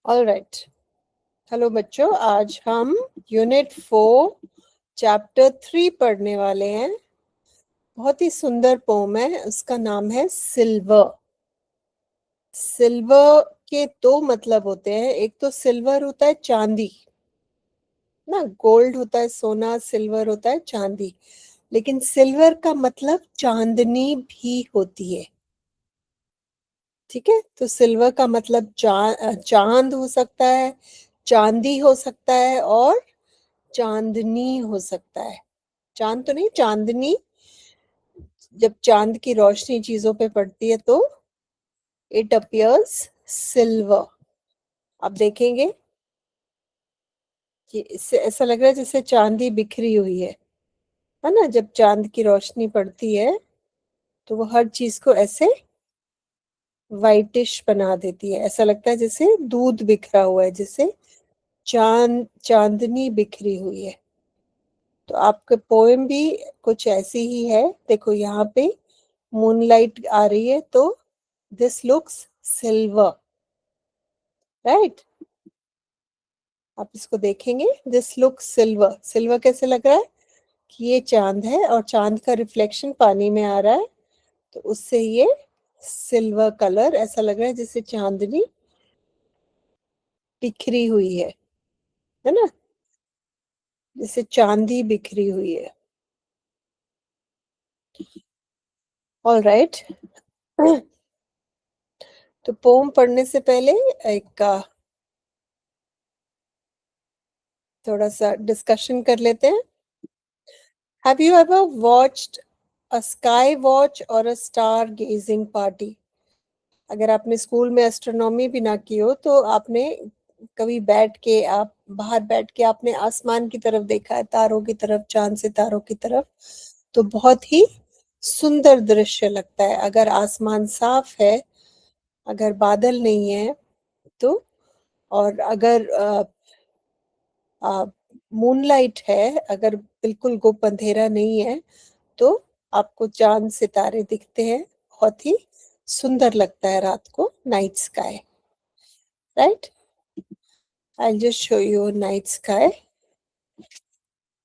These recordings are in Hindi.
All right. हेलो बच्चों, आज हम यूनिट 4 चैप्टर 3 पढ़ने वाले हैं। बहुत ही सुंदर पोम है, उसका नाम है सिल्वर। सिल्वर के दो मतलब होते हैं। एक तो सिल्वर होता है चांदी ना, गोल्ड होता है सोना, सिल्वर होता है चांदी। लेकिन सिल्वर का मतलब चांदनी भी होती है। ठीक है, तो सिल्वर का मतलब चांद हो सकता है, चांदी हो सकता है और चांदनी हो सकता है। चांद तो नहीं, चांदनी। जब चांद की रोशनी चीजों पे पड़ती है तो इट अपियर्स सिल्वर। आप देखेंगे कि इससे ऐसा लग रहा है जैसे चांदी बिखरी हुई है ना। जब चांद की रोशनी पड़ती है तो वो हर चीज को ऐसे वाइटिश बना देती है। ऐसा लगता है जैसे दूध बिखरा हुआ है, जैसे चांदनी बिखरी हुई है। तो आपके पोएम भी कुछ ऐसी ही है। देखो यहाँ पे मूनलाइट आ रही है तो दिस लुक्स सिल्वर, राइट। आप इसको देखेंगे, दिस लुक्स सिल्वर। सिल्वर कैसे लग रहा है कि ये चांद है और चांद का रिफ्लेक्शन पानी में आ रहा है, तो उससे ये सिल्वर कलर ऐसा लग रहा है जैसे चांदनी बिखरी हुई है ना, जैसे चांदी बिखरी हुई है। All right. तो पोम पढ़ने से पहले एक थोड़ा सा डिस्कशन कर लेते हैं। Have you ever watched a sky watch और अ स्टार गेजिंग पार्टी? अगर आपने स्कूल में एस्ट्रोनॉमी भी ना की हो तो आपने कभी बैठ के, आप बाहर बैठ के आपने आसमान की तरफ देखा है, तारों की तरफ, चांद सितारों की तरफ। तो बहुत ही सुंदर दृश्य लगता है। अगर आसमान साफ है, अगर बादल नहीं है तो, और अगर मूनलाइट है, अगर बिल्कुल गुप अंधेरा नहीं है तो आपको चांद सितारे दिखते हैं। बहुत ही सुंदर लगता है रात को, night sky, right. I just show you night sky.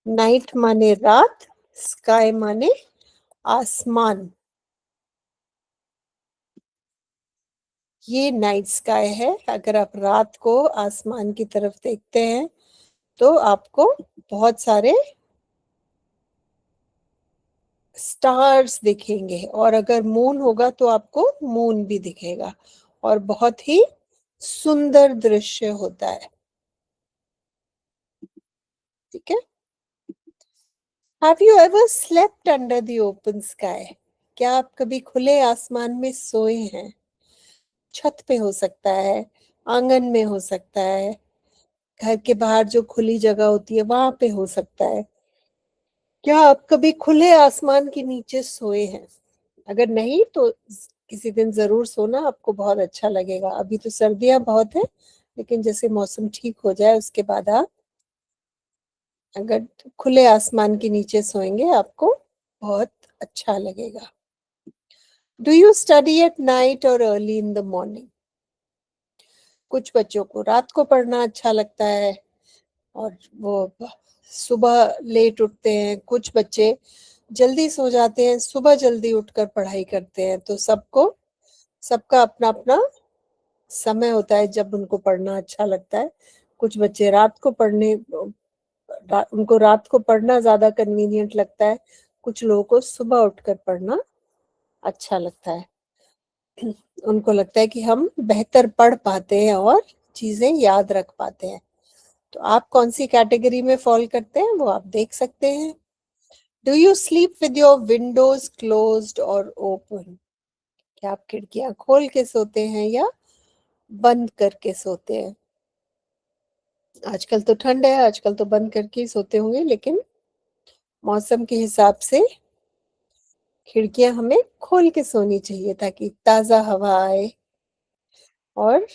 Night माने रात, स्काई माने आसमान। ये नाइट स्काई है। अगर आप रात को आसमान की तरफ देखते हैं तो आपको बहुत सारे स्टार्स दिखेंगे, और अगर मून होगा तो आपको मून भी दिखेगा, और बहुत ही सुंदर दृश्य होता है। ठीक है। Have you ever slept under the open sky? क्या आप कभी खुले आसमान में सोए हैं? छत पे हो सकता है, आंगन में हो सकता है, घर के बाहर जो खुली जगह होती है वहां पे हो सकता है। क्या आप कभी खुले आसमान के नीचे सोए हैं? अगर नहीं तो किसी दिन जरूर सोना, आपको बहुत अच्छा लगेगा। अभी तो सर्दियां बहुत है, लेकिन जैसे मौसम ठीक हो जाए उसके बाद आप अगर खुले आसमान के नीचे सोएंगे आपको बहुत अच्छा लगेगा। Do you study at night और अर्ली इन द मॉर्निंग? कुछ बच्चों को रात को पढ़ना अच्छा लगता है और वो सुबह लेट उठते हैं। कुछ बच्चे जल्दी सो जाते हैं, सुबह जल्दी उठकर पढ़ाई करते हैं। तो सबका अपना अपना समय होता है जब उनको पढ़ना अच्छा लगता है। कुछ बच्चे उनको रात को पढ़ना ज्यादा कन्वीनियंट लगता है। कुछ लोगों को सुबह उठकर पढ़ना अच्छा लगता है। उनको लगता है कि हम बेहतर पढ़ पाते हैं और चीजें याद रख पाते हैं। तो आप कौन सी कैटेगरी में फॉल करते हैं वो आप देख सकते हैं। Do you sleep with your Windows closed और ओपन? क्या आप खिड़कियां खोल के सोते हैं या बंद करके सोते हैं? आजकल तो ठंड है, आजकल तो बंद करके ही सोते होंगे, लेकिन मौसम के हिसाब से खिड़कियां हमें खोल के सोनी चाहिए ताकि ताजा हवा आए और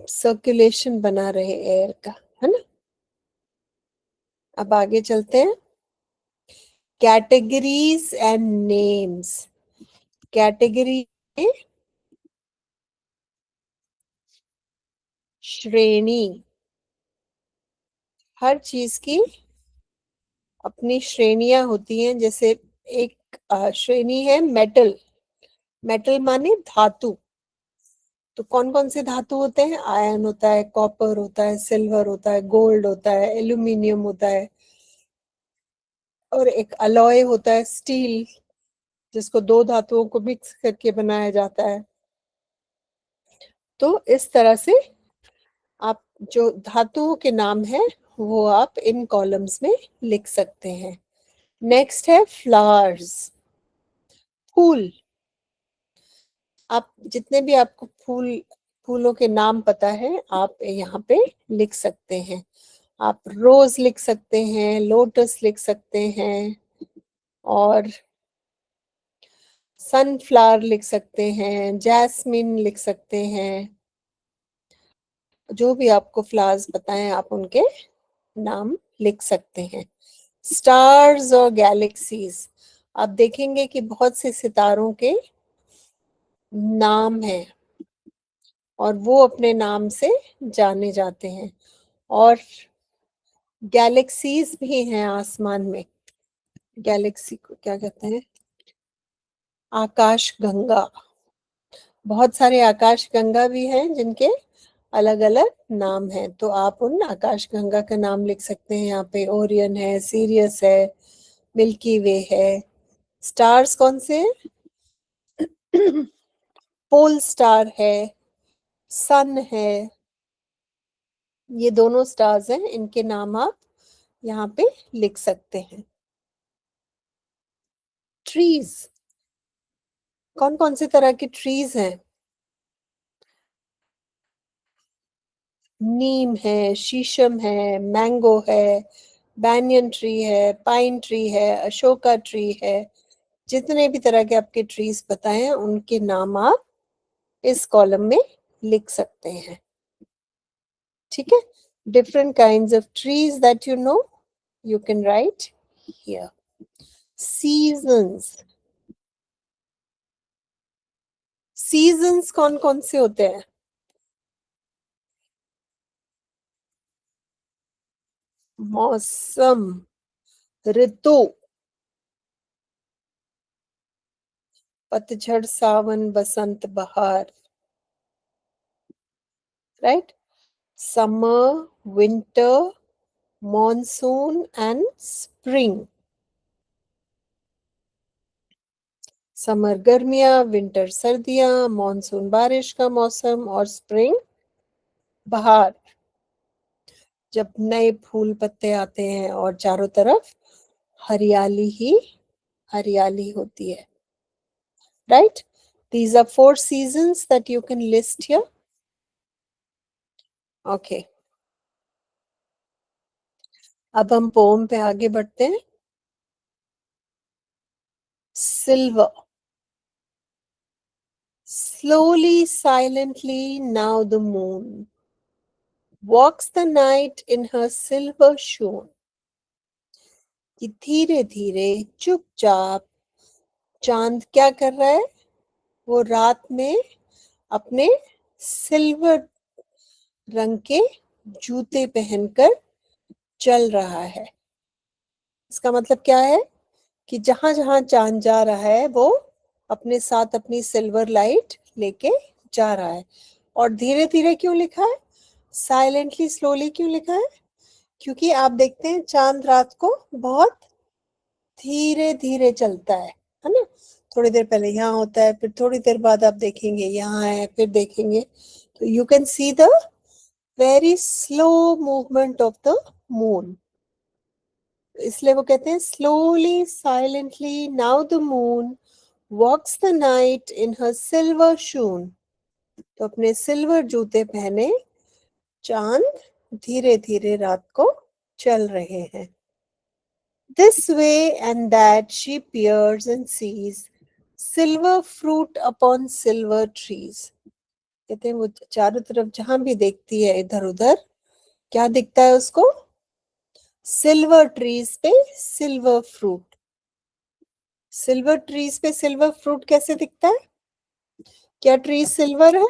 सर्कुलेशन बना रहे एयर का, है ना। अब आगे चलते हैं। Categories and names. कैटेगरी श्रेणी, हर चीज की अपनी श्रेणियां होती हैं। जैसे एक श्रेणी है मेटल, मेटल माने धातु। तो कौन कौन से धातु होते हैं? आयरन होता है, कॉपर होता है, सिल्वर होता है, गोल्ड होता है, एल्यूमिनियम होता है, और एक अलॉय होता है स्टील, जिसको दो धातुओं को मिक्स करके बनाया जाता है। तो इस तरह से आप जो धातुओं के नाम है वो आप इन कॉलम्स में लिख सकते हैं। नेक्स्ट है फ्लावर्स, फूल। आप जितने भी आपको फूलों के नाम पता है आप यहाँ पे लिख सकते हैं। आप रोज लिख सकते हैं, लोटस लिख सकते हैं, और सनफ्लावर लिख सकते हैं, जैस्मिन लिख सकते हैं। जो भी आपको फ्लावर्स पता है आप उनके नाम लिख सकते हैं। स्टार्स और गैलेक्सीज, आप देखेंगे कि बहुत से सितारों के नाम हैं और वो अपने नाम से जाने जाते हैं। और गैलेक्सीज भी हैं आसमान में। गैलेक्सी को क्या कहते हैं? आकाश गंगा। बहुत सारे आकाश गंगा भी हैं जिनके अलग अलग नाम हैं। तो आप उन आकाश गंगा का नाम लिख सकते हैं। यहाँ पे ओरियन है, सीरियस है, मिल्की वे है। स्टार्स कौन से हैं? पोल स्टार है, सन है, ये दोनों स्टार्स हैं, इनके नाम आप यहाँ पे लिख सकते हैं। ट्रीज, कौन कौन से तरह की ट्रीज हैं? नीम है, शीशम है, मैंगो है, बैनियन ट्री है, पाइन ट्री है, अशोका ट्री है। जितने भी तरह के आपके ट्रीज बताए हैं उनके नाम आप इस कॉलम में लिख सकते हैं। ठीक है? Different kinds of trees that you know, you can write here. Seasons, seasons कौन कौन से होते हैं? मौसम, ऋतु, पतझड़, सावन, बसंत, बहार, right? Summer, winter, monsoon and spring. Summer गर्मियां, विंटर सर्दियां, मॉनसून बारिश का मौसम, और स्प्रिंग बहार, जब नए फूल पत्ते आते हैं और चारों तरफ हरियाली ही हरियाली होती है। Right? These are 4 seasons that you can list here. Okay. अब हम पोम पे आगे बढ़ते हैं। Silver. Slowly, silently, now the moon walks the night in her silver shone. कि धीरे धीरे चुपचाप चांद क्या कर रहा है? वो रात में अपने सिल्वर रंग के जूते पहनकर चल रहा है। इसका मतलब क्या है? कि जहां जहां चांद जा रहा है वो अपने साथ अपनी सिल्वर लाइट लेके जा रहा है। और धीरे धीरे क्यों लिखा है? साइलेंटली, स्लोली क्यों लिखा है? क्योंकि आप देखते हैं चांद रात को बहुत धीरे धीरे चलता है ना? थोड़ी देर पहले यहाँ होता है, फिर थोड़ी देर बाद आप देखेंगे यहाँ है, फिर देखेंगे, तो you can see the very slow movement of the moon. इसलिए वो कहते हैं slowly silently now the moon walks the night in her silver shoon. तो अपने सिल्वर जूते पहने चांद धीरे धीरे रात को चल रहे हैं। This way and that she peers and sees silver fruit upon silver trees. कहते हैं वो चारों तरफ जहां भी देखती है इधर उधर क्या दिखता है उसको? सिल्वर ट्रीज पे सिल्वर फ्रूट। सिल्वर ट्रीज पे सिल्वर फ्रूट कैसे दिखता है? क्या ट्री सिल्वर है?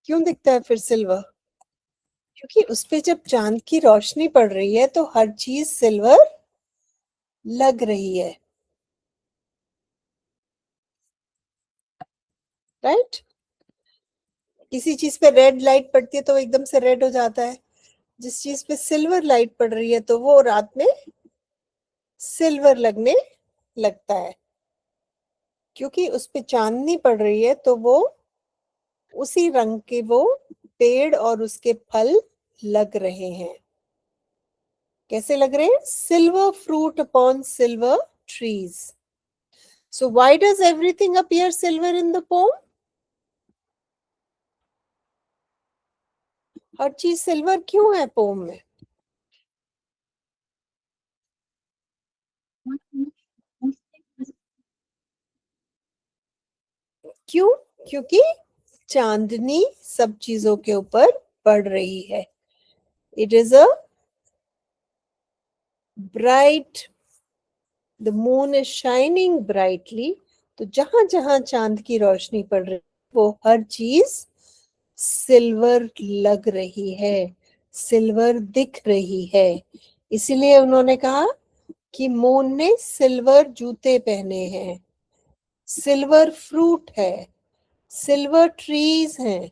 क्यों दिखता है फिर सिल्वर? क्योंकि उस पे जब चांद की रोशनी पड़ रही है तो हर चीज सिल्वर लग रही है, राइट? किसी चीज पे रेड लाइट पड़ती है तो वो एकदम से रेड हो जाता है, जिस चीज पे सिल्वर लाइट पड़ रही है तो वो रात में सिल्वर लगने लगता है, क्योंकि उस पे चांदनी पड़ रही है तो वो उसी रंग के वो पेड़ और उसके फल लग रहे हैं। कैसे लग रहे हैं? Silver fruit upon silver trees. So why does everything appear silver in the poem? हर चीज सिल्वर क्यों है पोम में? क्यों? क्योंकि चांदनी सब चीजों के ऊपर पड़ रही है। It is a bright, the moon is shining brightly. तो जहां जहां चांद की रोशनी पड़ रही है वो हर चीज सिल्वर लग रही है, सिल्वर दिख रही है। इसीलिए उन्होंने कहा कि मून ने सिल्वर जूते पहने हैं, सिल्वर फ्रूट है, सिल्वर ट्रीज हैं।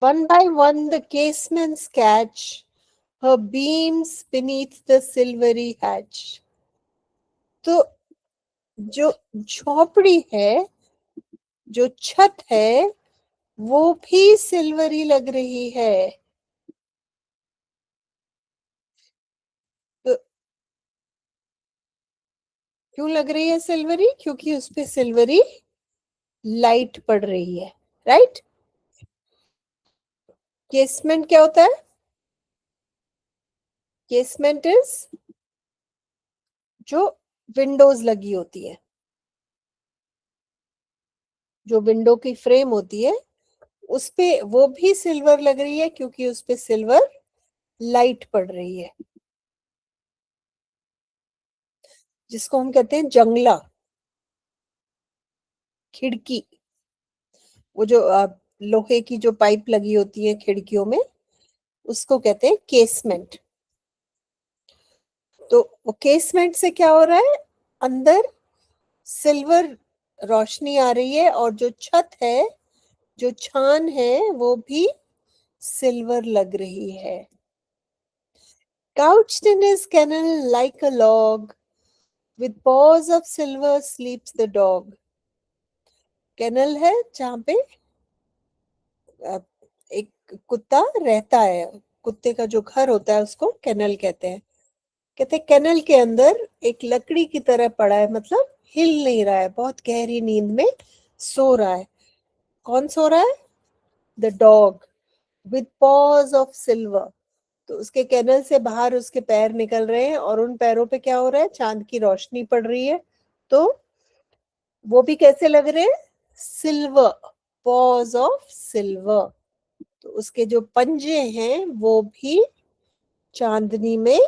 One by one the casements catch her beams beneath the silvery hatch. तो जो झोपड़ी है, जो छत है, वो भी सिल्वरी लग रही है। तो क्यों लग रही है सिल्वरी? क्योंकि उस पे सिल्वरी लाइट पड़ रही है, राइट? केसमेंट क्या होता है? केसमेंट इज जो विंडोज लगी होती है, जो विंडो की फ्रेम होती है उस पे वो भी सिल्वर लग रही है, क्योंकि उस पे सिल्वर लाइट पड़ रही है, जिसको हम कहते हैं जंगला, खिड़की। वो जो लोहे की जो पाइप लगी होती है खिड़कियों में, उसको कहते हैं केसमेंट। तो वो केसमेंट से क्या हो रहा है? अंदर सिल्वर रोशनी आ रही है और जो छत है, जो छान है, वो भी सिल्वर लग रही है। Couched in his kennel like a log, with paws of silver sleeps the dog. Kennel है जहाँ पे एक कुत्ता रहता है, कुत्ते का जो घर होता है उसको केनल कहते हैं। कहते हैं केनल के अंदर एक लकड़ी की तरह पड़ा है, मतलब हिल नहीं रहा है, बहुत गहरी नींद में सो रहा है। कौन सो रहा है? The dog with pause of silver. तो उसके केनल से बाहर उसके पैर निकल रहे हैं और उन पैरों पे क्या हो रहा है? चांद की रोशनी पड़ रही है, तो वो भी कैसे लग रहे हैं? Silver, pause of silver. तो उसके जो पंजे हैं वो भी चांदनी में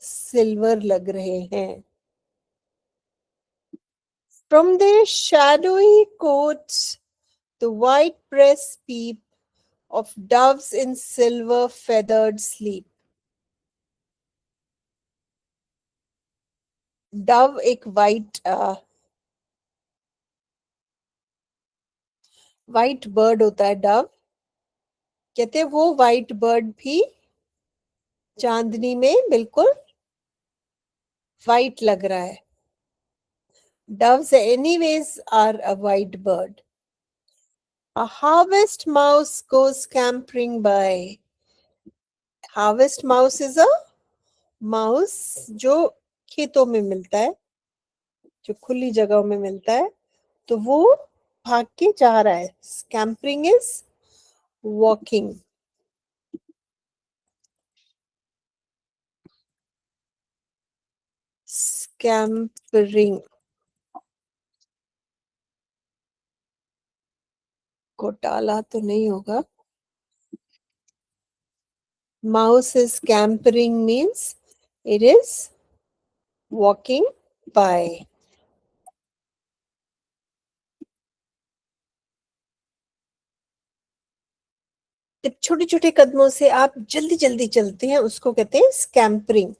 सिल्वर लग रहे हैं। From their shadowy coats, the white breasts peep of doves in silver feathered sleep. Dove एक वाइट बर्ड होता है, डव। कहते हैं वो वाइट बर्ड भी चांदनी में बिल्कुल वाइट लग रहा है। Doves anyways are a white bird. A harvest mouse goes scampering by. Harvest mouse is a mouse जो खेतों में मिलता है, जो खुली जगहों में मिलता है, तो वो भाग के जा रहा है। Scampering is walking. Scampering. घोटाला तो नहीं होगा। Mouse is scampering means it is walking by. जब छोटे-छोटे कदमों से आप जल्दी-जल्दी चलते हैं उसको कहते हैं स्कैम्परिंग।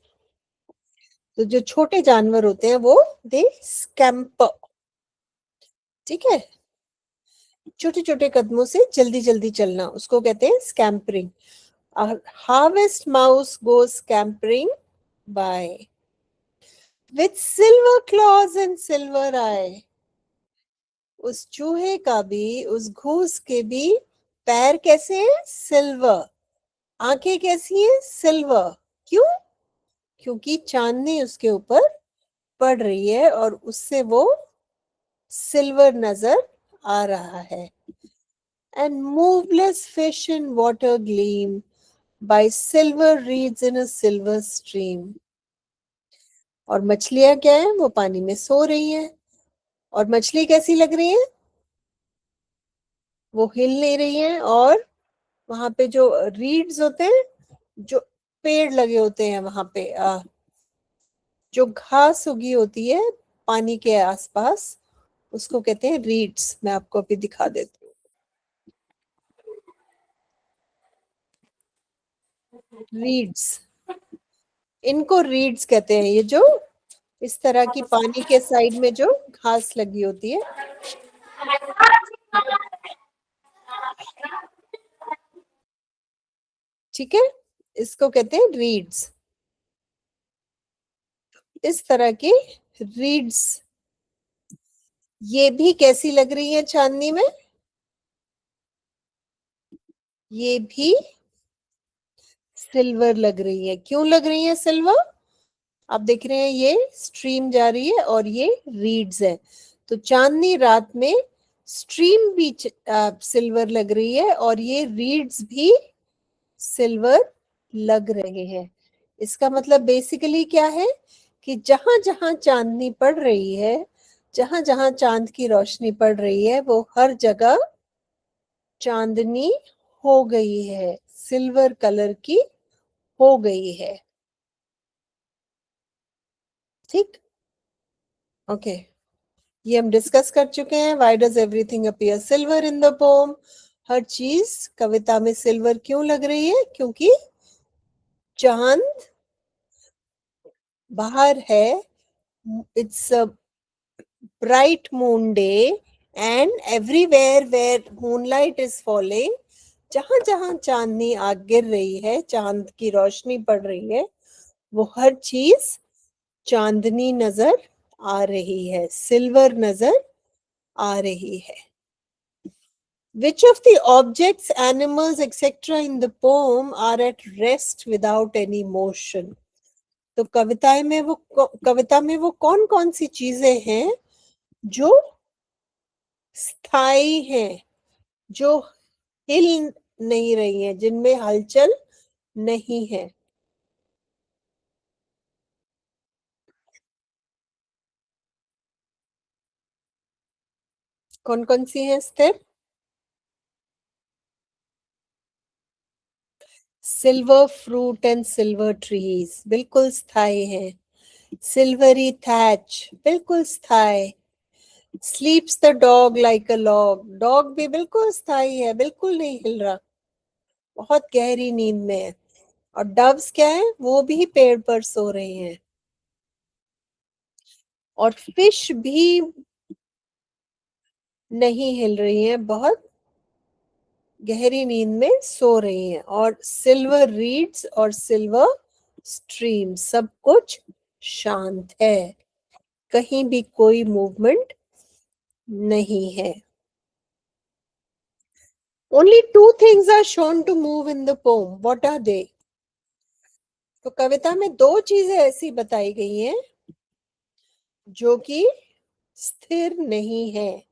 तो जो छोटे जानवर होते हैं वो दे स्कैम्पर, ठीक है? छोटे-छोटे कदमों से जल्दी-जल्दी चलना उसको कहते हैं स्कैम्परिंग। A harvest mouse goes scampering by with silver claws and silver eye. उस चूहे का भी, उस घूस के भी पैर कैसे हैं? सिल्वर। आंखें कैसी हैं? सिल्वर। क्यों? क्योंकि चांदनी उसके ऊपर पड़ रही है और उससे वो सिल्वर नजर आ रहा है। And moveless fish in water gleam by silver reeds in a silver stream. और मछलियां क्या है? वो पानी में सो रही हैं। और मछली कैसी लग रही है? वो हिल नहीं रही है और वहां पे जो रीड्स होते हैं, जो पेड़ लगे होते हैं वहां पे, जो घास उगी होती है पानी के आसपास, उसको कहते हैं रीड्स। मैं आपको अभी दिखा देती हूँ। रीड्स, इनको रीड्स कहते हैं। ये जो इस तरह की पानी के साइड में जो घास लगी होती है, ठीक है, इसको कहते हैं रीड्स। इस तरह की रीड्स ये भी कैसी लग रही है चांदनी में? ये भी सिल्वर लग रही है। क्यों लग रही है सिल्वर? आप देख रहे हैं ये स्ट्रीम जा रही है और ये रीड्स है। तो चांदनी रात में स्ट्रीम भी सिल्वर लग रही है और ये रीड्स भी सिल्वर लग रहे हैं। इसका मतलब बेसिकली क्या है कि जहां जहां चांदनी पड़ रही है, जहां जहां चांद की रोशनी पड़ रही है, वो हर जगह चांदनी हो गई है, सिल्वर कलर की हो गई है। ठीक, ओके। ये हम डिस्कस कर चुके हैं। Why does everything appear silver in the poem? हर चीज कविता में सिल्वर क्यों लग रही है? क्योंकि चांद बाहर है, it's a bright moon day, and everywhere where moonlight is falling, जहां जहां चांदनी आग गिर रही है, चांद की रोशनी पड़ रही है, वो हर चीज चांदनी नजर आ रही है, सिल्वर नजर आ रही है। Which of the objects, animals, etc. in the poem are at rest without any motion? तो कविता में वो कौन कौन सी चीजें हैं जो स्थाई हैं, जो हिल नहीं रही हैं, जिनमें हलचल नहीं है? कौन कौन सी हैं स्थिर? Silver fruit and silver trees बिल्कुल स्थाई हैं। सिल्वरी थैच बिल्कुल स्थाई। स्लीप्स the dog like a log, dog भी बिल्कुल स्थाई है, बिल्कुल नहीं हिल रहा, बहुत गहरी नींद में है। और डव्स क्या है? वो भी पेड़ पर सो रहे हैं। और फिश भी नहीं हिल रही हैं, बहुत गहरी नींद में सो रही हैं। और सिल्वर रीड्स और सिल्वर स्ट्रीम, सब कुछ शांत है, कहीं भी कोई मूवमेंट नहीं है। Only two things are shown to move in the poem, what are they? तो कविता में दो चीजें ऐसी बताई गई हैं जो कि स्थिर नहीं है,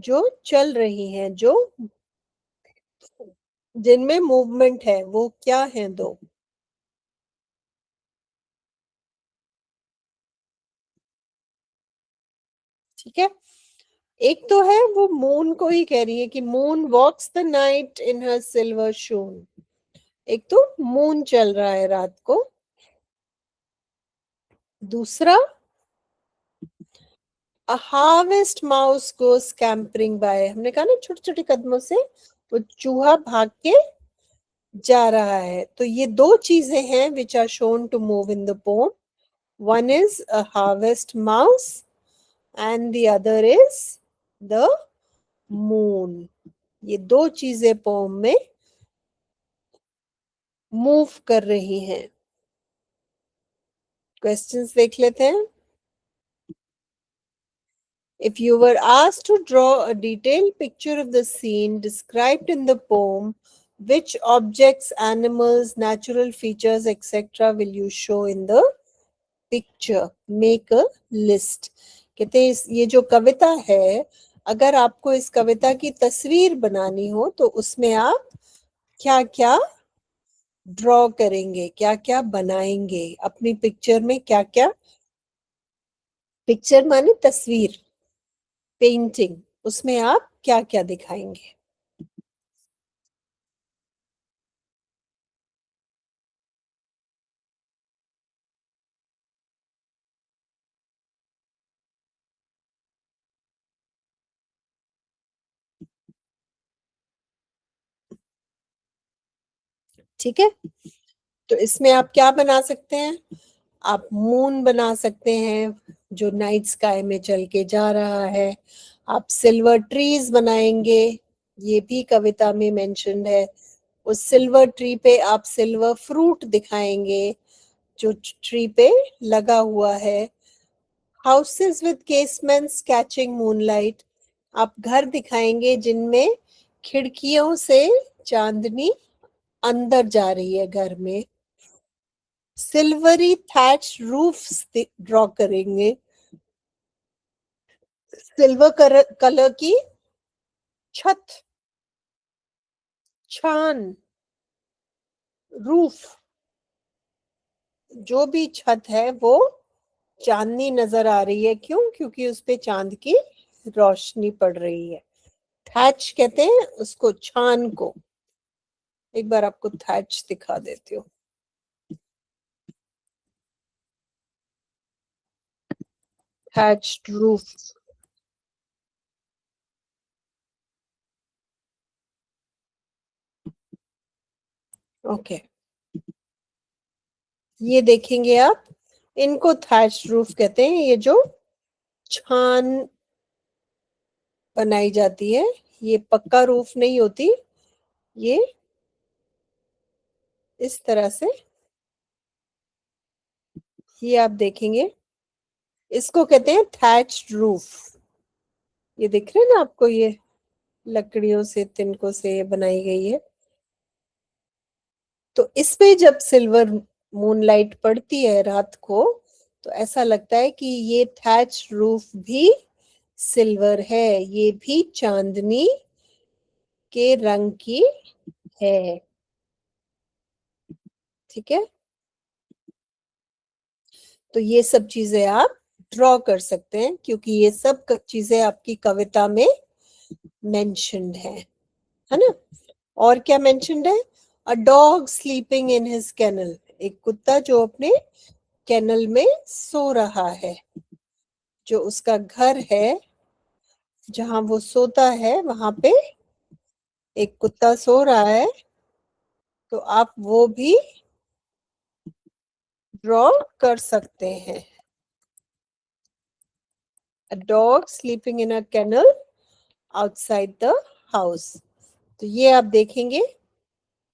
जो चल रही हैं, जो जिनमें मूवमेंट है। वो क्या है दो? ठीक है, एक तो है वो मून को ही कह रही है कि moon walks the night in her silver shoon. एक तो मून चल रहा है रात को। दूसरा, a harvest mouse go scampering by, हमने कहा ना छोटे छोटे कदमों से वो चूहा भाग के जा रहा है। तो ये दो चीजें हैं which are shown to move in the poem. One is a harvest mouse and the other is the moon. ये दो चीजें पोम में मूव कर रही हैं. क्वेश्चंस देख लेते हैं. If you were asked to draw a detailed picture of the scene described in the poem, which objects, animals, natural features, etc. will you show in the picture? Make a list. कहते हैं ये जो कविता है, अगर आपको इस कविता की तस्वीर बनानी हो तो उसमें आप क्या क्या ड्रॉ करेंगे, क्या क्या बनाएंगे अपनी पिक्चर में. क्या क्या, पिक्चर माने तस्वीर, पेंटिंग, उसमें आप क्या क्या दिखाएंगे. ठीक है. तो इसमें आप क्या बना सकते हैं. आप मून बना सकते हैं जो नाइट स्काई में चल के जा रहा है. आप सिल्वर ट्रीज बनाएंगे, ये भी कविता में मेंशन्ड है. उस सिल्वर ट्री पे आप सिल्वर फ्रूट दिखाएंगे जो ट्री पे लगा हुआ है. हाउसेस विद केसमेंट्स कैचिंग मूनलाइट, आप घर दिखाएंगे जिनमें खिड़कियों से चांदनी अंदर जा रही है घर में. सिल्वरी थैच रूफ्स ड्रॉ करेंगे, सिल्वर कलर की छत, छान, रूफ, जो भी छत है वो चांदनी नजर आ रही है. क्यों? क्योंकि उस पे चांद की रोशनी पड़ रही है. थैच कहते हैं उसको, छान को. एक बार आपको थैच दिखा देती हूँ. Thatched roof. ओके, ये देखेंगे आप, इनको थैच रूफ कहते हैं. ये जो छान बनाई जाती है, ये पक्का रूफ नहीं होती, ये इस तरह से, ये आप देखेंगे, इसको कहते हैं थैच्ड रूफ. ये दिख रहे हैं ना आपको, ये लकड़ियों से, तिनकों से ये बनाई गई है. तो इसमें जब सिल्वर मूनलाइट पड़ती है रात को, तो ऐसा लगता है कि ये थैच रूफ भी सिल्वर है, ये भी चांदनी के रंग की है. ठीक है. तो ये सब चीजें आप ड्रॉ कर सकते हैं क्योंकि ये सब चीजें आपकी कविता में मेंशन्ड है ना. और क्या मेंशन्ड है. A dog sleeping in his kennel, एक कुत्ता जो अपने कैनल में सो रहा है. जो उसका घर है जहां वो सोता है वहां पे एक कुत्ता सो रहा है. तो आप वो भी ड्रॉ कर सकते हैं. A dog sleeping in a kennel outside the house. तो ये आप देखेंगे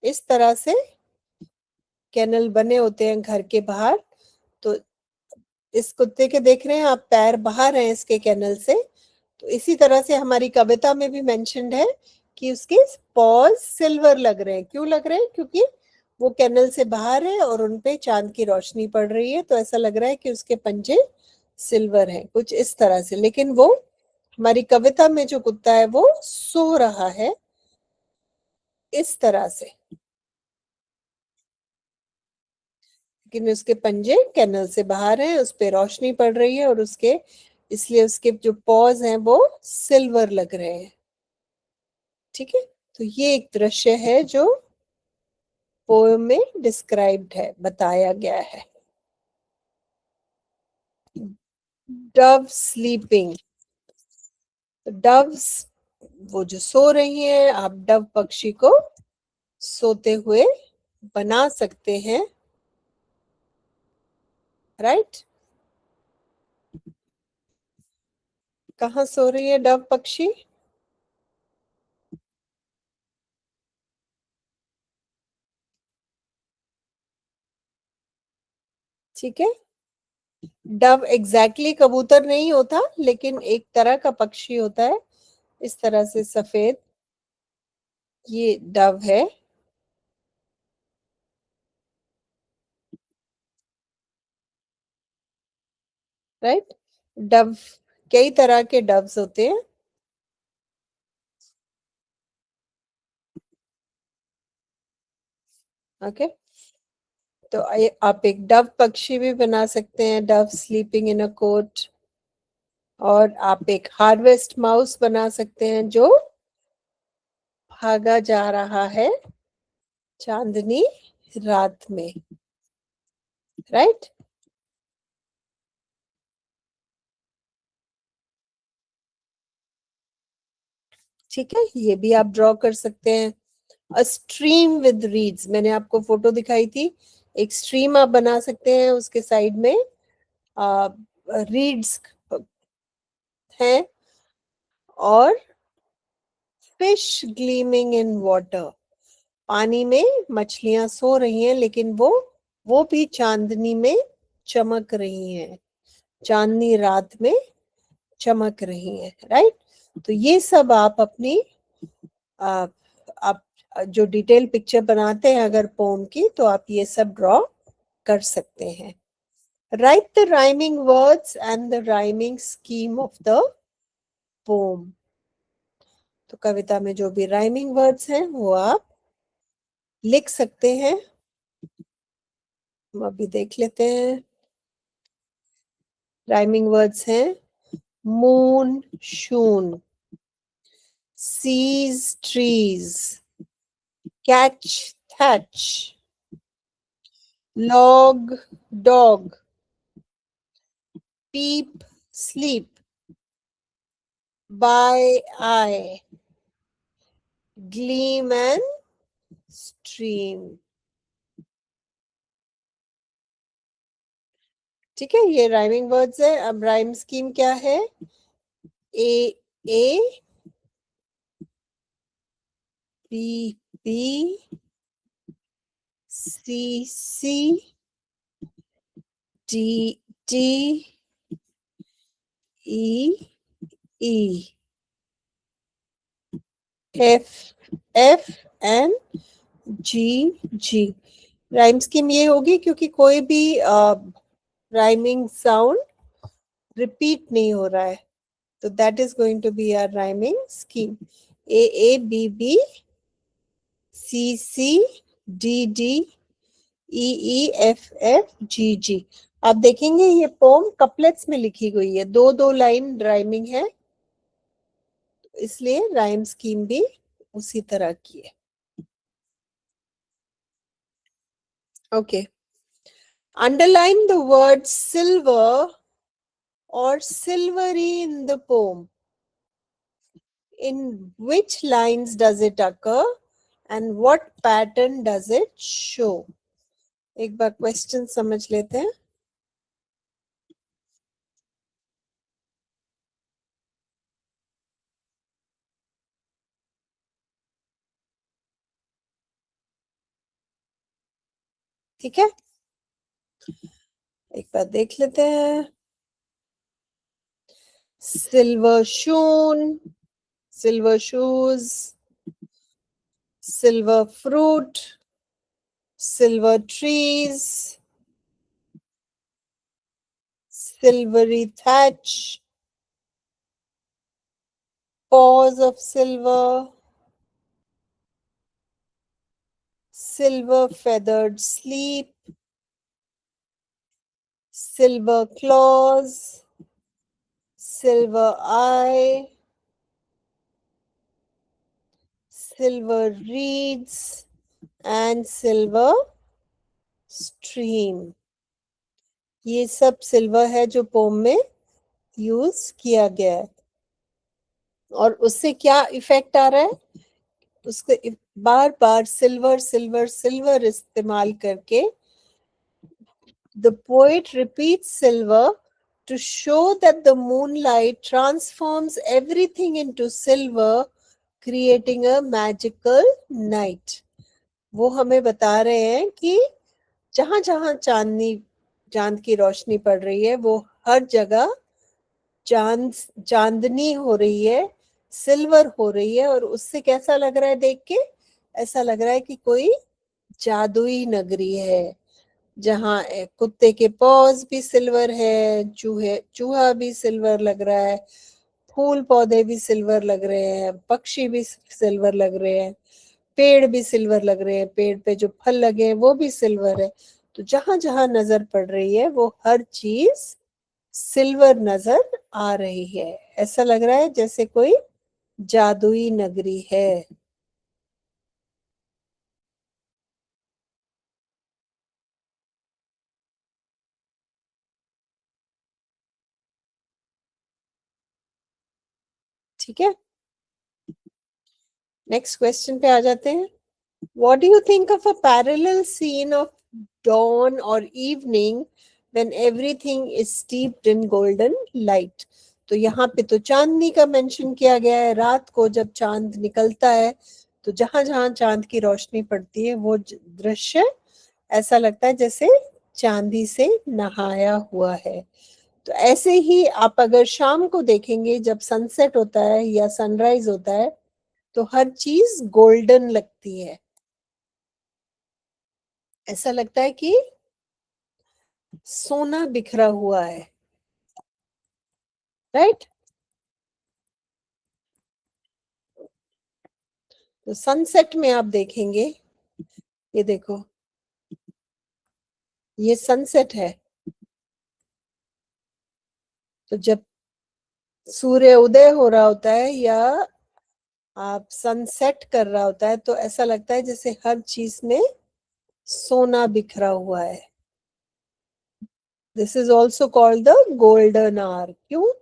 इस तरह से कैनल बने होते हैं घर के बाहर. तो इस कुत्ते के देख रहे हैं आप, पैर बाहर हैं इसके कैनल से. तो इसी तरह से हमारी कविता में भी मेंशन्ड है कि उसके पॉज सिल्वर लग रहे हैं. क्यों लग रहे हैं? क्योंकि वो कैनल से बाहर है और उनपे चांद की रोशनी पड़ रही है, तो ऐसा लग रहा है कि उसके पंजे सिल्वर हैं, कुछ इस तरह से. लेकिन वो हमारी कविता में जो कुत्ता है वो सो रहा है इस तरह से, लेकिन उसके पंजे कैनल से बाहर हैं, उस पे रोशनी पड़ रही है और उसके, इसलिए उसके जो पॉज हैं वो सिल्वर लग रहे हैं. ठीक है. तो ये एक दृश्य है जो पोएम में डिस्क्राइब्ड है, बताया गया है. Dove sleeping. डव्स वो जो सो रही हैं, आप डव पक्षी को सोते हुए बना सकते हैं, राइट? कहाँ सो रही है डव पक्षी? ठीक है, डव एग्जैक्टली कबूतर नहीं होता, लेकिन एक तरह का पक्षी होता है, इस तरह से सफेद। ये डव है, राइट? डव, कई तरह के डव्स होते हैं। ओके, तो आप एक डव पक्षी भी बना सकते हैं, dove sleeping in a cote. और आप एक हार्वेस्ट माउस बना सकते हैं जो भागा जा रहा है चांदनी रात में, राइट? ठीक है, ये भी आप ड्रॉ कर सकते हैं। अ स्ट्रीम विद रीड्स, मैंने आपको फोटो दिखाई थी, एक स्ट्रीम आप बना सकते हैं, उसके साइड में रीड्स है, और फिश ग्लीमिंग इन वाटर, पानी में मछलियां सो रही हैं, लेकिन वो भी चांदनी में चमक रही हैं, चांदनी रात में चमक रही हैं, राइट? तो ये सब आप अपनी आ, आप जो डिटेल पिक्चर बनाते हैं अगर पोम की, तो आप ये सब ड्रॉ कर सकते हैं। Right the rhyming words and the rhyming scheme of the pome. तो कविता में जो भी राइमिंग वर्ड्स हैं वो आप लिख सकते हैं। हम अभी देख लेते हैं। राइमिंग वर्ड्स हैं moon, shoon, sees, trees, catch, thatch, log, dog, peep, sleep, by eye, gleam and stream। ठीक है, ये राइमिंग वर्ड्स है। अब राइम स्कीम क्या है? A A, B B, C C, D D, E E, F F and G G. Rhyme scheme ये होगी क्योंकि कोई भी राइमिंग साउंड रिपीट नहीं हो रहा है, तो that is going to be our rhyming scheme. A A B B, C C, D D, E E, F F, G G। आप देखेंगे ये पोम कपलेट्स में लिखी गई है, दो दो लाइन राइमिंग है, इसलिए राइम स्कीम भी उसी तरह की है। Okay, underline the word silver or silvery in the poem. In which lines does it occur and what pattern does it show? एक बार क्वेश्चन समझ लेते हैं। ठीक है, एक बार देख लेते हैं। Silver shoon, silver shoes, silver fruit, silver trees, silvery thatch, paws of silver, silver feathered sleep, silver claws, silver eye, silver reeds and silver stream। ये सब सिल्वर है जो पोम में यूज किया गया है। और उससे क्या इफेक्ट आ रहा है? उसको बार बार सिल्वर सिल्वर सिल्वर इस्तेमाल करके, the poet repeats silver to show that the moonlight transforms everything into silver, creating a magical night. वो हमें बता रहे हैं कि जहां जहां चांद की रोशनी पड़ रही है, वो हर जगह चांद चांदनी हो रही है, सिल्वर हो रही है, और उससे कैसा लग रहा है देख के? ऐसा लग रहा है कि कोई जादुई नगरी है, जहाँ कुत्ते के पॉज भी सिल्वर है, चूहा भी सिल्वर लग रहा है, फूल पौधे भी सिल्वर लग रहे हैं, पक्षी भी सिल्वर लग रहे हैं, पेड़ भी सिल्वर लग रहे हैं, पेड़ पे जो फल लगे हैं वो भी सिल्वर है। तो जहां जहां नजर पड़ रही है वो हर चीज सिल्वर नजर आ रही है। ऐसा लग रहा है जैसे कोई जादुई नगरी है। ठीक है, नेक्स्ट क्वेश्चन पे आ जाते हैं। What do you think of a parallel scene of dawn or evening when everything is steeped in golden light? तो यहाँ पे तो चांदनी का मेंशन किया गया है। रात को जब चांद निकलता है तो जहां जहां चांद की रोशनी पड़ती है वो दृश्य ऐसा लगता है जैसे चांदी से नहाया हुआ है। तो ऐसे ही आप अगर शाम को देखेंगे, जब सनसेट होता है या सनराइज होता है, तो हर चीज गोल्डन लगती है। ऐसा लगता है कि सोना बिखरा हुआ है, राइट? तो सनसेट में आप देखेंगे, ये देखो, ये सनसेट है। तो जब सूर्य उदय हो रहा होता है या आप सनसेट कर रहा होता है, तो ऐसा लगता है जैसे हर चीज में सोना बिखरा हुआ है। This is also called the golden hour. क्यों?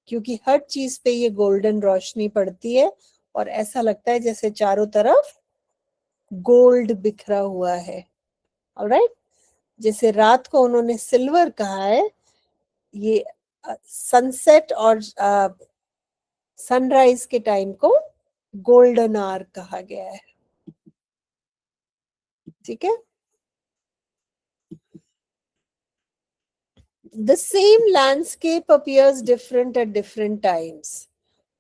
क्योंकि हर चीज पे ये गोल्डन रोशनी पड़ती है और ऐसा लगता है जैसे चारों तरफ गोल्ड बिखरा हुआ है। ऑलराइट, जैसे रात को उन्होंने सिल्वर कहा है, ये सनसेट और सनराइज के टाइम को गोल्डन आवर कहा गया है। ठीक है, the same landscape appears different at different times.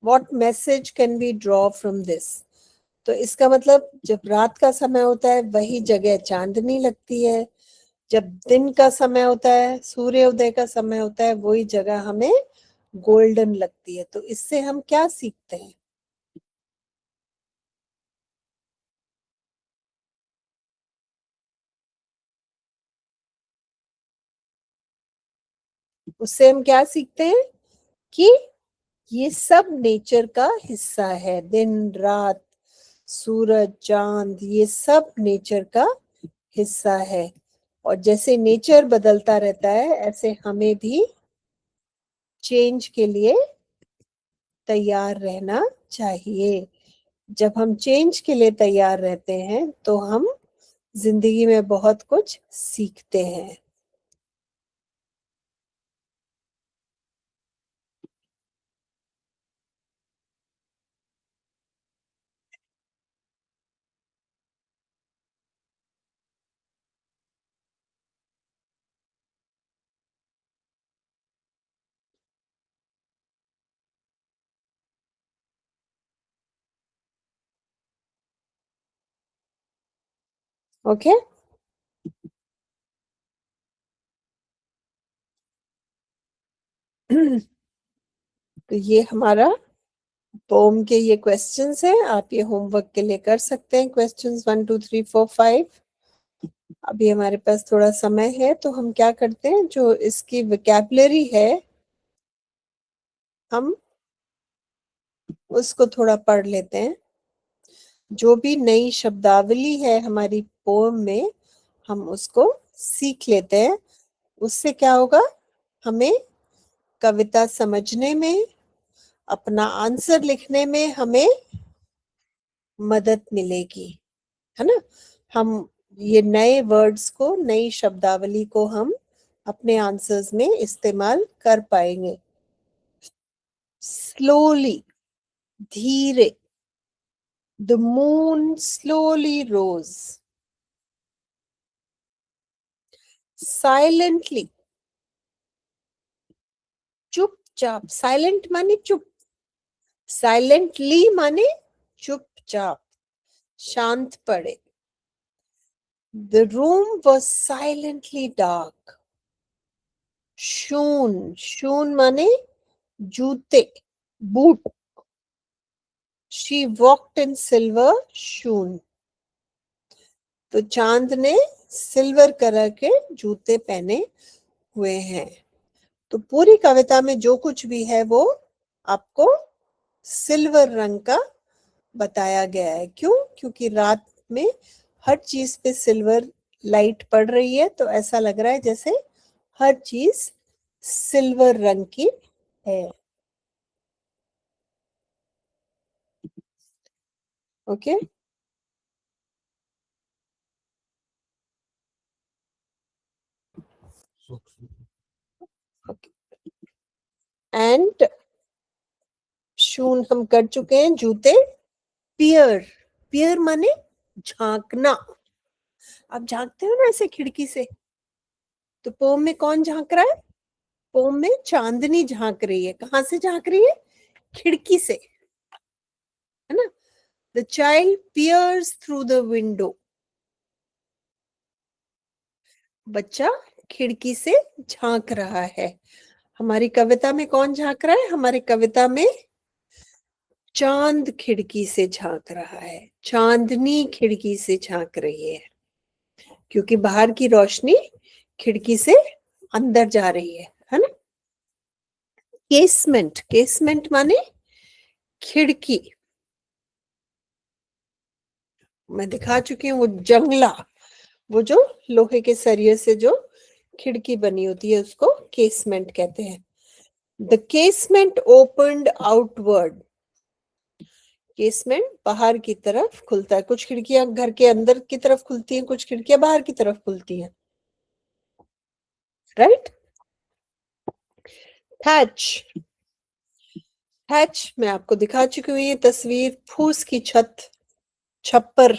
What message can be draw from this? तो इसका मतलब जब रात का समय होता है वही जगह चांदनी लगती है, जब दिन का समय होता है, सूर्योदय का समय होता है, वही जगह हमें गोल्डन लगती है। तो इससे हम क्या सीखते हैं? उससे हम क्या सीखते हैं कि ये सब नेचर का हिस्सा है। दिन रात, सूरज चांद, ये सब नेचर का हिस्सा है। और जैसे नेचर बदलता रहता है, ऐसे हमें भी चेंज के लिए तैयार रहना चाहिए। जब हम चेंज के लिए तैयार रहते हैं तो हम जिंदगी में बहुत कुछ सीखते हैं। ओके, तो ये हमारा पोम के ये क्वेश्चंस हैं। आप ये होमवर्क के लिए कर सकते हैं, क्वेश्चंस 1 2 3 4 5। अभी हमारे पास थोड़ा समय है तो हम क्या करते हैं, जो इसकी वोकैबुलरी है हम उसको थोड़ा पढ़ लेते हैं। जो भी नई शब्दावली है हमारी पोम में, हम उसको सीख लेते हैं। उससे क्या होगा, हमें कविता समझने में, अपना आंसर लिखने में हमें मदद मिलेगी, है ना? हम ये नए वर्ड्स को, नई शब्दावली को हम अपने आंसर्स में इस्तेमाल कर पाएंगे। स्लोली, धीरे। The moon slowly rose. Silently, चुपचाप। साइलेंट माने चुप, साइलेंटली माने चुपचाप, शांत पड़े। The room was silently dark. Shoon, shoon माने जूते, boot. She walked in silver shoon. तो चांद ने सिल्वर कलर के जूते पहने हुए हैं। तो पूरी कविता में जो कुछ भी है वो आपको सिल्वर रंग का बताया गया है। क्यों? क्योंकि रात में हर चीज पे सिल्वर लाइट पड़ रही है, तो ऐसा लग रहा है जैसे हर चीज सिल्वर रंग की है। ओके। एंड शून हम कर चुके हैं, जूते। पियर, पियर माने झांकना। आप झांकते हो ना ऐसे खिड़की से, तो पोम में कौन झांक रहा है? पोम में चांदनी झांक रही है। कहां से झांक रही है? खिड़की से, है ना? The child piers through the window. बच्चा खिड़की से झांक रहा है। हमारी कविता में कौन झांक रहा है? हमारी कविता में चांद खिड़की से झांक रहा है, चांदनी खिड़की से झांक रही है, क्योंकि बाहर की रोशनी खिड़की से अंदर जा रही है ना? केसमेंट, केसमेंट माने खिड़की। मैं दिखा चुकी हूँ वो जंगला, वो जो लोहे के सरिये से जो खिड़की बनी होती है उसको केसमेंट कहते हैं। The casement opened outward. Casement बाहर की तरफ खुलता है। कुछ खिड़कियां घर के अंदर की तरफ खुलती हैं, कुछ खिड़कियां बाहर की तरफ खुलती हैं, राइट? थैच, थैच मैं आपको दिखा चुकी हूँ ये तस्वीर। फूस की छत, छप्पर।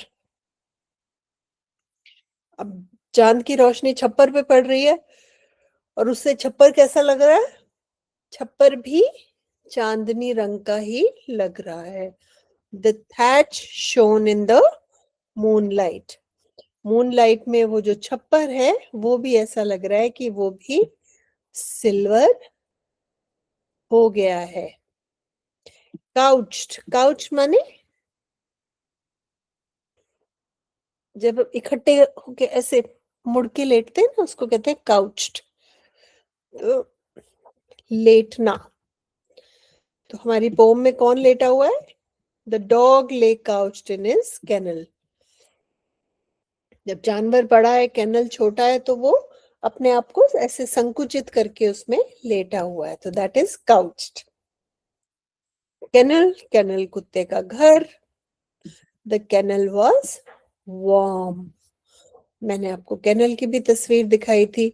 अब चांद की रोशनी छप्पर पे पड़ रही है, और उससे छप्पर कैसा लग रहा है? छप्पर भी चांदनी रंग का ही लग रहा है। The thatch shown in the moonlight. Moonlight में वो जो छप्पर है वो भी ऐसा लग रहा है कि वो भी सिल्वर हो गया है। काउच्ड, काउच माने जब इकट्ठे होके ऐसे मुड़ के लेटते हैं ना, उसको कहते हैं काउच्ड। तो लेटना। तो हमारी पोम में कौन लेटा हुआ है? द डॉग ले काउच्ड इन हिज केनल। जब जानवर बड़ा है, केनल छोटा है, तो वो अपने आप को ऐसे संकुचित करके उसमें लेटा हुआ है, तो that is couched. Kennel, kennel कुत्ते का घर। The kennel was warm. मैंने आपको केनल की भी तस्वीर दिखाई थी,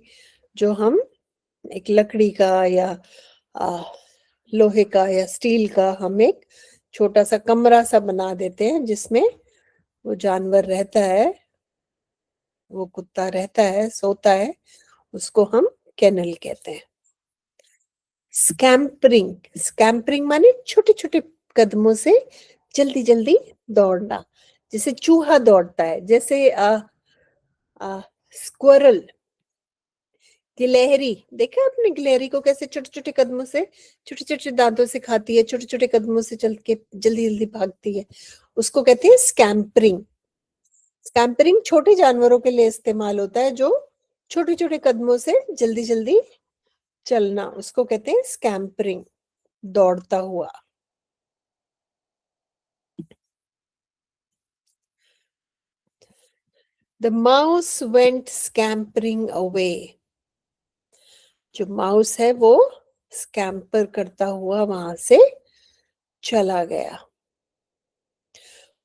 जो हम एक लकड़ी का या आ, लोहे का या स्टील का हम एक छोटा सा कमरा सा बना देते हैं, जिसमें वो जानवर रहता है, वो कुत्ता रहता है, सोता है, उसको हम केनल कहते हैं। स्कैम्परिंग, स्कैम्परिंग माने छोटे छोटे कदमों से जल्दी जल्दी दौड़ना, जैसे चूहा दौड़ता है, जैसे स्क्विरल, गिलहरी। देखा आपने गिलहरी को कैसे छोटे छोटे कदमों से, छोटे छोटे दांतों से खाती है, छोटे छोटे कदमों से चल के जल्दी जल्दी भागती है, उसको कहते हैं स्कैम्परिंग। स्कैम्परिंग छोटे जानवरों के लिए इस्तेमाल होता है, जो छोटे छोटे कदमों से जल्दी जल्दी चलना, उसको कहते हैं स्कैम्परिंग, दौड़ता हुआ। The mouse went scampering away. जो माउस है वो स्कैम्पर करता हुआ वहां से चला गया।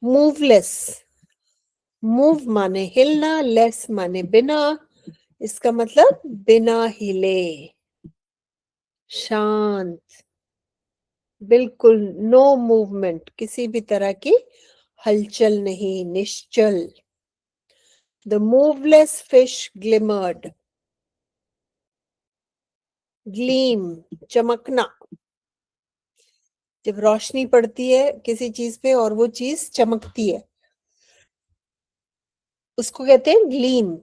मूवलेस, मूव माने हिलना, लेस माने बिना, इसका मतलब बिना हिले, शांत, बिल्कुल नो मूवमेंट, किसी भी तरह की हलचल नहीं, निश्चल। The moveless fish glimmered, gleam, चमकना, जब रोशनी पड़ती है किसी चीज पे और वो चीज चमकती है, उसको कहते हैं gleam.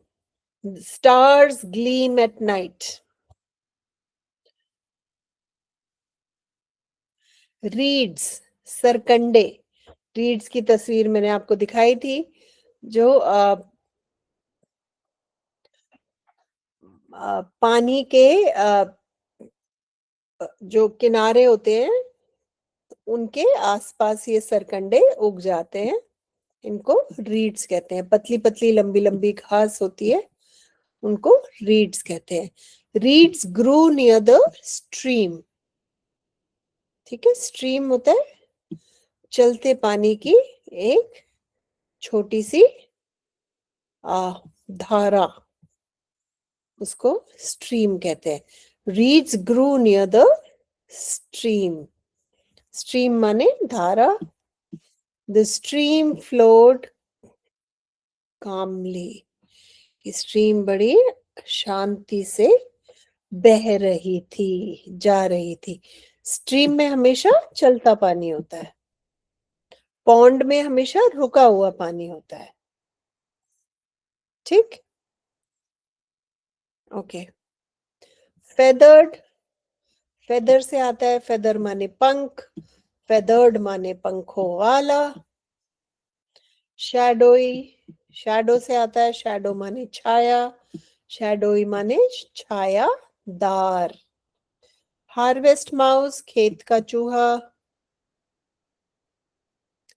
Stars gleam at night. Reeds, सरकंडे, रीड्स की तस्वीर मैंने आपको दिखाई थी, जो पानी के जो किनारे होते हैं उनके आसपास ये सरकंडे उग जाते हैं, इनको रीड्स कहते हैं। पतली पतली लंबी लंबी घास होती है, उनको रीड्स कहते हैं। Reeds grew near the stream, ठीक है, स्ट्रीम होता है चलते पानी की एक छोटी सी धारा, उसको स्ट्रीम कहते हैं। Reeds grew near the stream, stream माने धारा। The stream flowed calmly, stream बड़ी शांति से बह रही थी, जा रही थी। स्ट्रीम में हमेशा चलता पानी होता है, पॉन्ड में हमेशा रुका हुआ पानी होता है, ठीक। ओके। फेदर्ड, फेदर से आता है, फेदर माने पंख, फेदर्ड माने पंखों वाला। शैडोई, शैडो से आता है, शैडो माने छाया, शैडोई माने छायादार। हार्वेस्ट माउस, खेत का चूहा।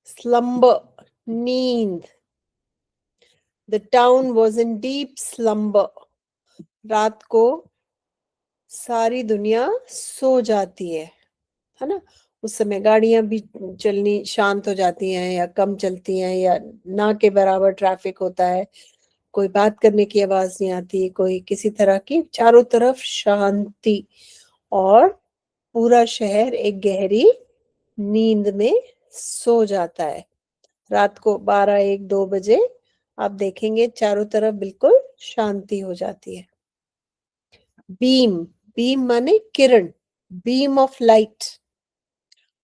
स्लम्बर, नींद। The town was in deep slumber, रात को सारी दुनिया सो जाती है ना। उस समय गाड़ियां भी चलनी शांत हो जाती हैं या कम चलती हैं, या ना के बराबर ट्रैफिक होता है, कोई बात करने की आवाज नहीं आती, कोई किसी तरह की, चारों तरफ शांति, और पूरा शहर एक गहरी नींद में सो जाता है। रात को 12, 1, 2 बजे आप देखेंगे चारों तरफ बिल्कुल शांति हो जाती है। बीम, बीम माने किरण, beam of light.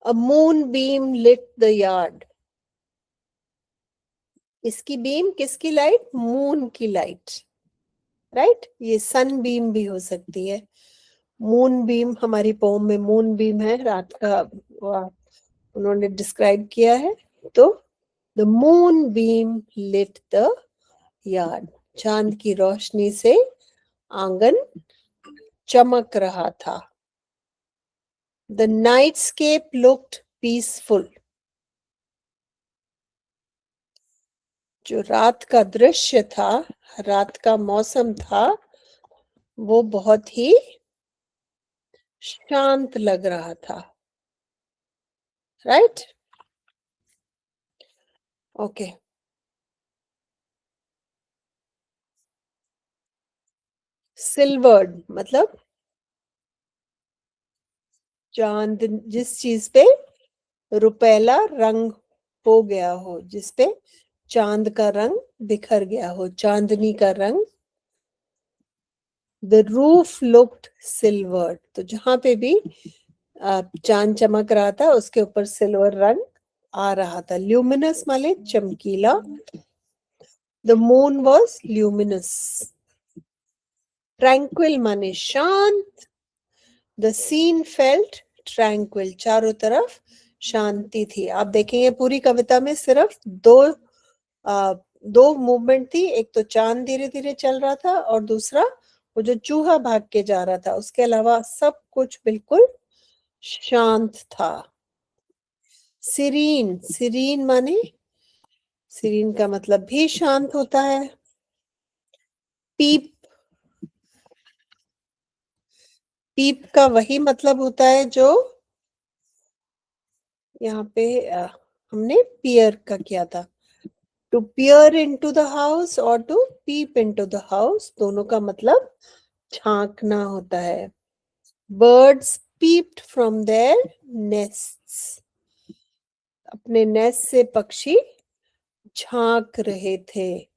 A moon beam lit the yard, इसकी बीम, किसकी लाइट, मून की लाइट, राइट। ये सन बीम भी हो सकती है। मून बीम, हमारी पोम में मून बीम है, रात का उन्होंने डिस्क्राइब किया है। तो the moon beam lit the yard, चांद की रोशनी से आंगन चमक रहा था। द नाइटस्केप लुक्ड पीसफुल, जो रात का दृश्य था, रात का मौसम था, वो बहुत ही शांत लग रहा था, राइट। ओके। सिल्वर्ड मतलब चांद, जिस चीज पे रुपैला रंग हो गया हो, जिस पे चांद का रंग बिखर गया हो, चांदनी का रंग। द रूफ लुक्ड सिल्वर्ड, तो जहां पे भी चांद चमक रहा था उसके ऊपर सिल्वर रंग आ रहा था। ल्यूमिनस माने चमकीला, the moon was luminous. Tranquil माने शांत, द सीन फेल्ट ट्रैंक्विल, चारों तरफ शांति थी। आप देखेंगे पूरी कविता में सिर्फ दो मूवमेंट थी, एक तो चांद धीरे धीरे चल रहा था, और दूसरा वो जो चूहा भाग के जा रहा था, उसके अलावा सब कुछ बिल्कुल शांत था। सीरीन, सीरीन माने, सीरीन का मतलब भी शांत होता है। पीप, पीप का वही मतलब होता है जो यहाँ पे हमने peer का किया था। To peer into the house और to peep into the house, दोनों का मतलब झांकना होता है। Birds peeped from their nests. अपने नेस्ट से पक्षी झांक रहे थे।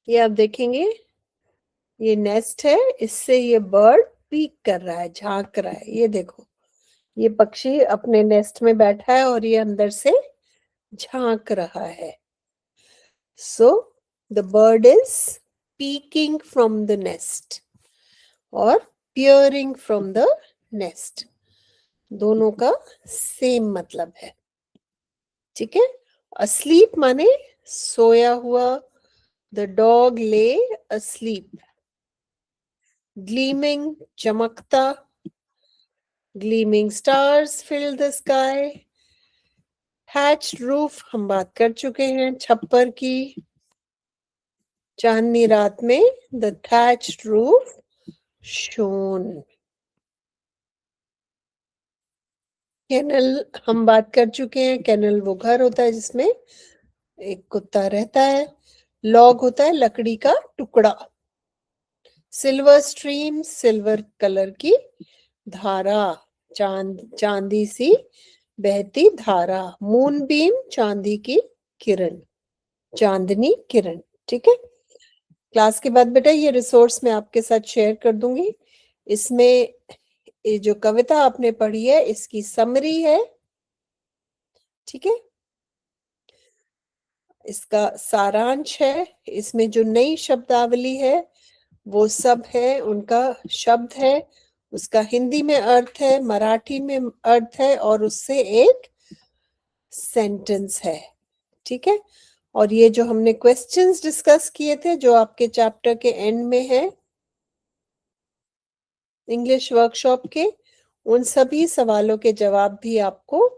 ये आप देखेंगे, ये नेस्ट है, इससे ये बर्ड पीक कर रहा है, झांक रहा है। ये देखो, ये पक्षी अपने नेस्ट में बैठा है और ये अंदर से झांक रहा है। So the bird is peeking from the nest और पियरिंग फ्रॉम द नेस्ट, दोनों का सेम मतलब है। ठीक है। asleep माने सोया हुआ। The dog lay asleep. Gleaming चमकता। Gleaming stars fill the sky. Thatched roof हम बात कर चुके हैं छप्पर की। चांदनी रात में the thatched roof shone. Kennel हम बात कर चुके हैं। Kennel वो घर होता है जिसमें एक कुत्ता रहता है। Log होता है लकड़ी का टुकड़ा। सिल्वर स्ट्रीम सिल्वर कलर की धारा, चांदी सी बहती धारा। मून बीम चांदी की किरण, चांदनी किरण। ठीक है। क्लास के बाद बेटा ये रिसोर्स मैं आपके साथ शेयर कर दूंगी। इसमें ये जो कविता आपने पढ़ी है इसकी समरी है। ठीक है। इसका सारांश है। इसमें जो नई शब्दावली है वो सब है, उनका शब्द है, उसका हिंदी में अर्थ है, मराठी में अर्थ है और उससे एक सेंटेंस है। ठीक है। और ये जो हमने क्वेश्चंस डिस्कस किए थे जो आपके चैप्टर के एंड में है इंग्लिश वर्कशॉप के, उन सभी सवालों के जवाब भी आपको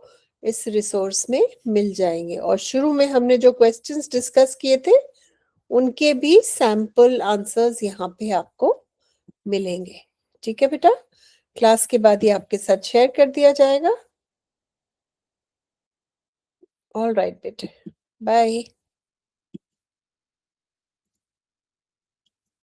इस रिसोर्स में मिल जाएंगे। और शुरू में हमने जो क्वेश्चंस डिस्कस किए थे उनके भी सैंपल आंसर्स यहाँ पे आपको मिलेंगे। ठीक है बेटा। क्लास के बाद ये आपके साथ शेयर कर दिया जाएगा। ऑल राइट बेटे, बाय।